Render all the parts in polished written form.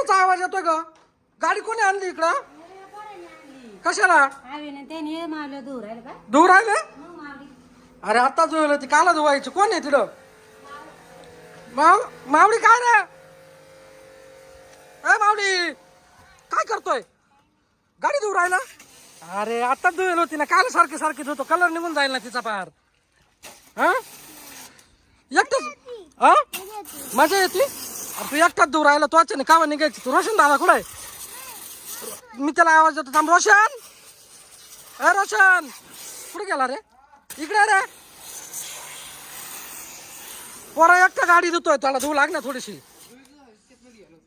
कशाचा आवाज येतोय ग? गाडी कोणी आणली इकडं? कशाला धुवून राहिले? अरे आता धुवलं ती काला धुवायची? कोण आहे तिथं? मावडी काय रे? ए मावडी काय करतोय? गाडी धुवून राहिला? अरे आता धुवेल होती ना, काल सारखी सारखी धुतो, कलर निघून जाईल ना तिचा पार. हा एकटाच हा मजा येते. तू एकटाच धुवून राहिला, तू अचानक कावा निघायची? तू रोशन दादा कुठे? मी त्याला आवाज देतो, थांब. रोशन, अ रोशन कुठे गेला रे? इकडे रे. पोरा एकटा गाडी धुतोय, त्याला धुवू लाग ना थोडीशी.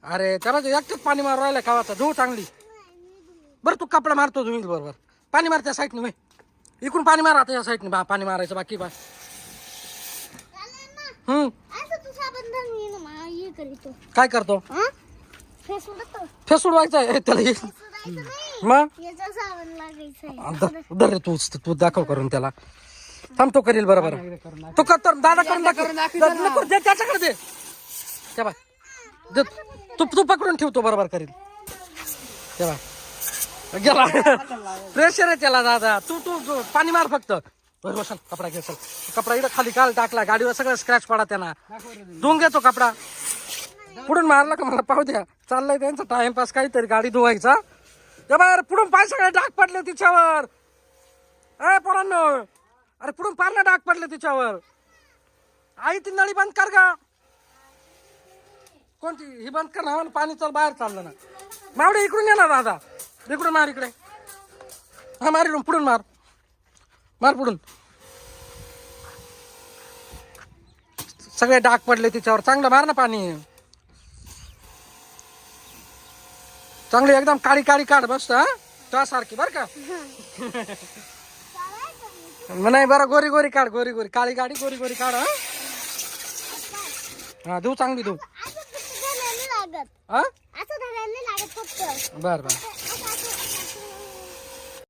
अरे त्याला एकटाच पाणी मारू राहिला कावाचा, धुवू चांगली. बरं तू कपडा मारतो तुम्ही बरोबर, पाणी मार त्या साईडने. वय इकडून पाणी मार आता या साईडने, पाणी मारायचं बाकी बा. काय करतो? फेस उडवायचा आहे त्याला. मग दर रे तू दाखव करून त्याला. थांब तो करील बरोबर. तो कर दादा करून दाखव. दे त्याच्याकडे दे. त्या बाय तू पकडून ठेवतो बरोबर करील. त्या बाय गेला. प्रेशर आहे त्याला दादा. तू पाणी मार फक्त. रोशन कपडा घे. कपडा इकडे खाली काल टाकला, गाडीवर सगळं स्क्रॅच पडा त्यांना. धुवून घेतो कपडा. पुढून मारला का मला पाहू द्या. चाललंय त्यांचा टाइमपास काहीतरी गाडी धुवायचा. बाहेर पुढून पाय सगळे डाग पडले तिच्यावर. अरे पोरांनो, अरे पुढून पार डाग पडले तिच्यावर. आई ती नळी बंद कर का? कोणती ही बंद कर ना, पाणी चाल बाहेर चाललं ना. मावडे इकडून येणार दादा, इकडून मार. इकडे हा मार, इकडून पुढून मार. मार पुढून. सगळे डाग पडले तिच्यावर. चांगलं मार ना पाणी. चांगली एकदम काळी काळी काढ बस. हा त्यासारखी बर का? नाही बरं, गोरी गोरी काढ. गोरी गोरी काळी गाडी गोरी गोरी काढ. हा धुव चांगली धुव. बर बर